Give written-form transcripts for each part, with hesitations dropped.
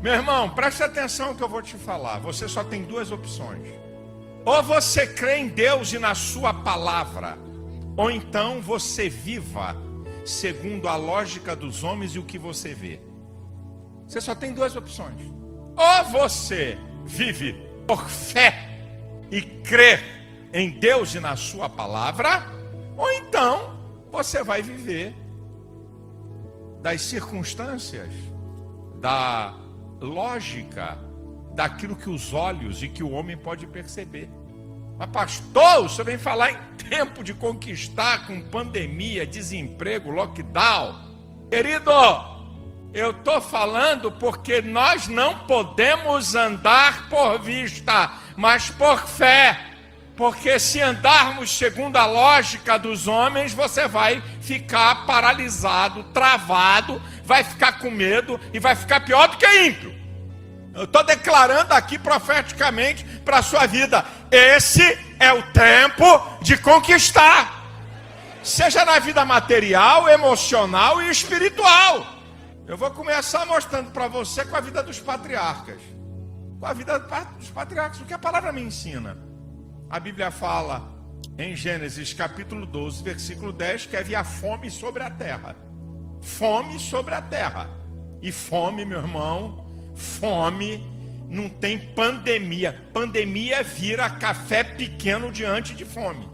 Meu irmão, preste atenção no que eu vou te falar. Você só tem duas opções. Ou você crê em Deus e na sua palavra, ou então você viva segundo a lógica dos homens e o que você vê. Você só tem duas opções. Ou você vive por fé e crê em Deus e na sua palavra, ou então você vai viver das circunstâncias, da lógica, daquilo que os olhos e que o homem pode perceber. Mas pastor, o senhor vem falar em tempo de conquistar com pandemia, desemprego, lockdown. Querido, eu estou falando porque nós não podemos andar por vista, mas por fé. Porque se andarmos segundo a lógica dos homens, você vai ficar paralisado, travado, vai ficar com medo e vai ficar pior do que ímpio. Eu estou declarando aqui profeticamente para a sua vida: esse é o tempo de conquistar. Seja na vida material, emocional e espiritual. Eu vou começar mostrando para você com a vida dos patriarcas. Com a vida dos patriarcas, o que a palavra me ensina. A Bíblia fala em Gênesis capítulo 12, versículo 10, que havia fome sobre a terra. Fome sobre a terra. E fome, meu irmão, fome não tem pandemia. Pandemia vira café pequeno diante de fome.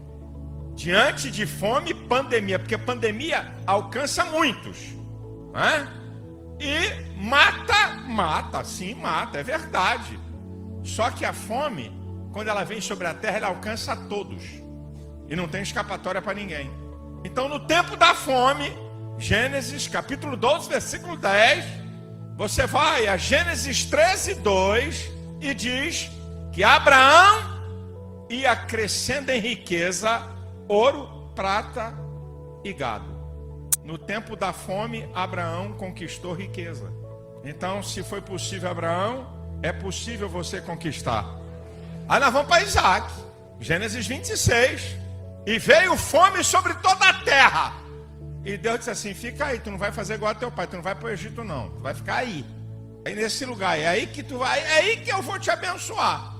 Diante de fome, pandemia. Porque pandemia alcança muitos. Né? E mata, sim, mata, é verdade. Só que a fome, quando ela vem sobre a terra, ela alcança a todos. E não tem escapatória para ninguém. Então, no tempo da fome, Gênesis capítulo 12, versículo 10, você vai a Gênesis 13, 2 e diz que Abraão ia crescendo em riqueza, ouro, prata e gado. No tempo da fome, Abraão conquistou riqueza. Então, se foi possível Abraão, é possível você conquistar. Aí nós vamos para Isaac, Gênesis 26. E veio fome sobre toda a terra. E Deus disse assim: fica aí, tu não vai fazer igual a teu pai, tu não vai para o Egito não, tu vai ficar aí. Aí nesse lugar, é aí que tu vai, é aí que eu vou te abençoar.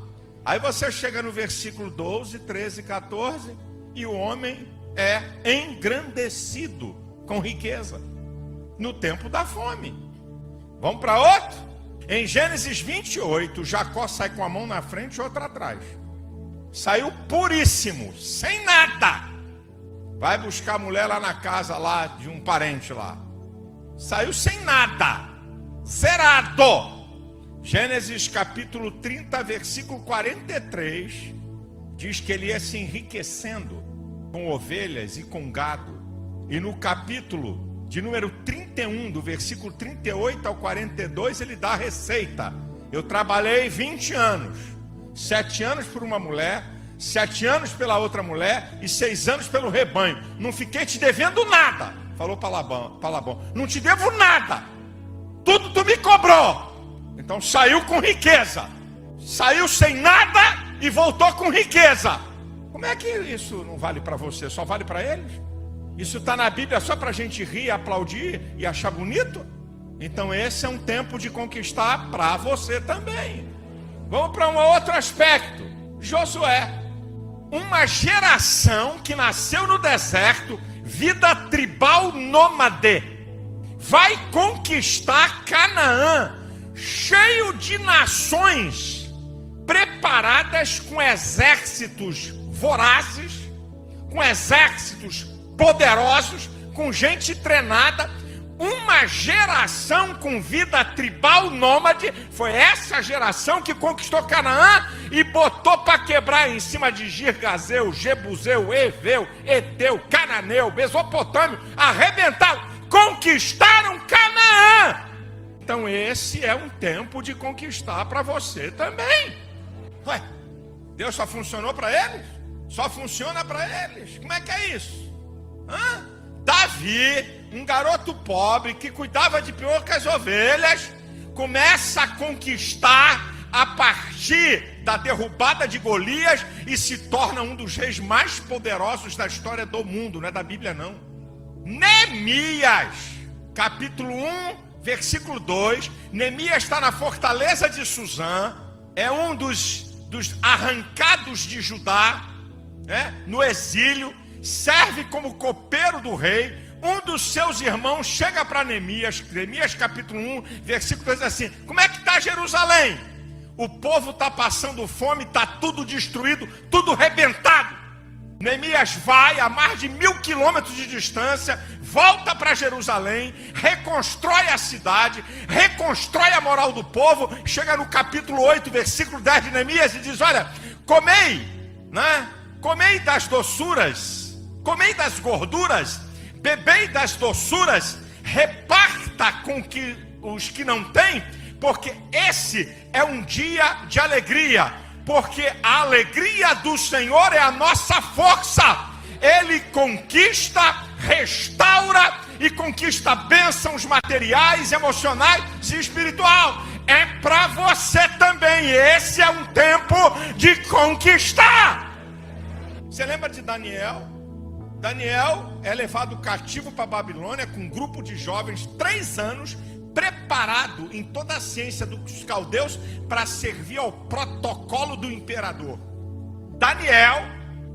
Aí você chega no versículo 12, 13, 14, e o homem é engrandecido com riqueza. No tempo da fome. Vamos para outro? Em Gênesis 28, Jacó sai com a mão na frente e outra atrás. Saiu puríssimo, sem nada. Vai buscar a mulher lá na casa lá de um parente lá. Saiu sem nada. Zerado. Gênesis capítulo 30, versículo 43. Diz que ele ia se enriquecendo com ovelhas e com gado. E no capítulo de número 31, do versículo 38 ao 42, ele dá a receita. Eu trabalhei 20 anos. 7 anos por uma mulher, 7 anos pela outra mulher e 6 anos pelo rebanho. Não fiquei te devendo nada. Falou para Labão. Não te devo nada. Tudo tu me cobrou. Então saiu com riqueza. Saiu sem nada e voltou com riqueza. Como é que isso não vale para você? Só vale para eles? Isso está na Bíblia só para a gente rir, aplaudir e achar bonito? Então esse é um tempo de conquistar para você também. Vamos para um outro aspecto. Josué, uma geração que nasceu no deserto, vida tribal nômade, vai conquistar Canaã, cheio de nações preparadas com exércitos vorazes, com exércitos poderosos, com gente treinada. Uma geração com vida tribal nômade. Foi essa geração que conquistou Canaã e botou para quebrar em cima de Girgazeu, Jebuseu, Eveu, Eteu, Cananeu, Mesopotâmio. Arrebentaram, conquistaram Canaã. Então esse é um tempo de conquistar para você também. Ué, Deus só funcionou para eles? Só funciona para eles? Como é que é isso? Davi, um garoto pobre que cuidava de poucas ovelhas, começa a conquistar a partir da derrubada de Golias e se torna um dos reis mais poderosos da história do mundo. Não é da Bíblia não. Neemias, capítulo 1, versículo 2, Neemias está na fortaleza de Suzã, é um dos arrancados de Judá, no exílio, serve como copeiro do rei. Um dos seus irmãos chega para Neemias capítulo 1, versículo 2, assim: como é que está Jerusalém? O povo está passando fome, está tudo destruído, tudo rebentado. Neemias vai a mais de 1000 quilômetros de distância, volta para Jerusalém, reconstrói a cidade, reconstrói a moral do povo. Chega no capítulo 8, versículo 10 de Neemias e diz: olha, comei, comei das doçuras, comei das gorduras, bebei das doçuras, reparta com os que não têm, porque esse é um dia de alegria. Porque a alegria do Senhor é a nossa força. Ele conquista, restaura e conquista bênçãos materiais, emocionais e espiritual. É para você também. Esse é um tempo de conquistar. Você lembra de Daniel? Daniel é levado cativo para a Babilônia com um grupo de jovens, 3 anos, preparado em toda a ciência dos caldeus para servir ao protocolo do imperador. Daniel,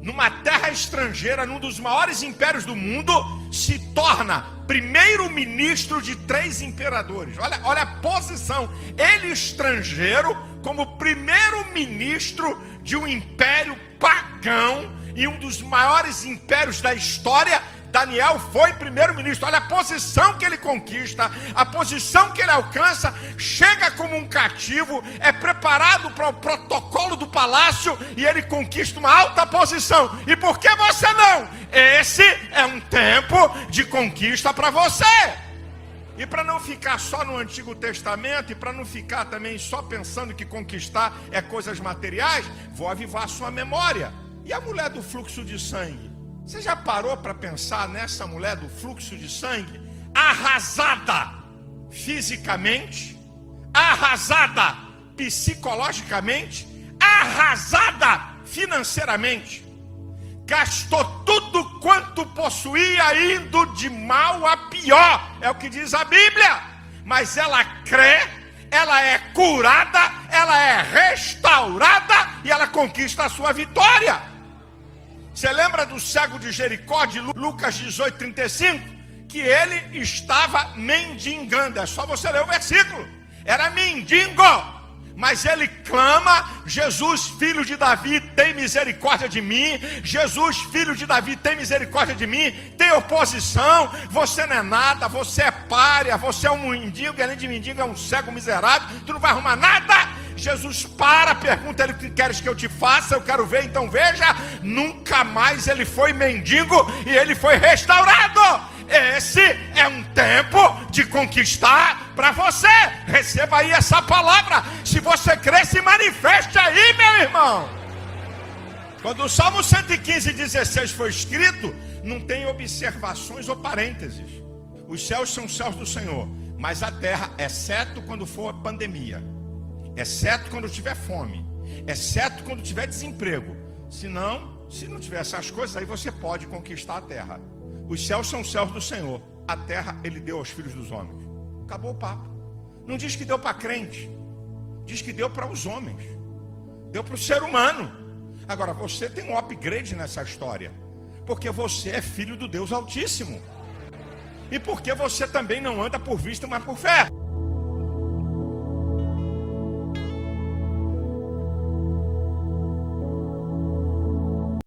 numa terra estrangeira, num dos maiores impérios do mundo, se torna primeiro-ministro de 3 imperadores. Olha a posição. Ele, estrangeiro, como primeiro-ministro de um império pagão e um dos maiores impérios da história. Daniel foi primeiro-ministro. Olha a posição que ele conquista, a posição que ele alcança. Chega como um cativo, é preparado para o protocolo do palácio e ele conquista uma alta posição. E por que você não? Esse é um tempo de conquista para você. E para não ficar só no Antigo Testamento, e para não ficar também só pensando que conquistar é coisas materiais, vou avivar a sua memória. E a mulher do fluxo de sangue? Você já parou para pensar nessa mulher do fluxo de sangue? Arrasada fisicamente, arrasada psicologicamente, arrasada financeiramente. Gastou tudo quanto possuía, indo de mal a pior. É o que diz a Bíblia. Mas ela crê, ela é curada, ela é restaurada e ela conquista a sua vitória. Você lembra do cego de Jericó, de Lucas 18:35? Que ele estava mendigando. É só você ler o versículo. Era mendigo. Mas ele clama: Jesus, filho de Davi, tem misericórdia de mim. Jesus, filho de Davi, tem misericórdia de mim. Tem oposição. Você não é nada. Você é pária. Você é um mendigo. E além de mendigo, é um cego miserável. Tu não vai arrumar nada. Jesus pergunta ele: o que queres que eu te faça? Eu quero ver, então veja. Nunca mais ele foi mendigo e ele foi restaurado. Esse é um tempo de conquistar para você. Receba aí essa palavra. Se você crê, se manifeste aí, meu irmão. Quando o Salmo 115:16 foi escrito, não tem observações ou parênteses. Os céus são os céus do Senhor, mas a terra, exceto quando for pandemia, exceto quando tiver fome, exceto quando tiver desemprego. Se não tiver essas coisas, aí você pode conquistar a terra. Os céus são os céus do Senhor, a terra ele deu aos filhos dos homens. Acabou o papo. Não diz que deu para crente, diz que deu para os homens, deu para o ser humano. Agora você tem um upgrade nessa história, porque você é filho do Deus Altíssimo, e porque você também não anda por vista, mas por fé.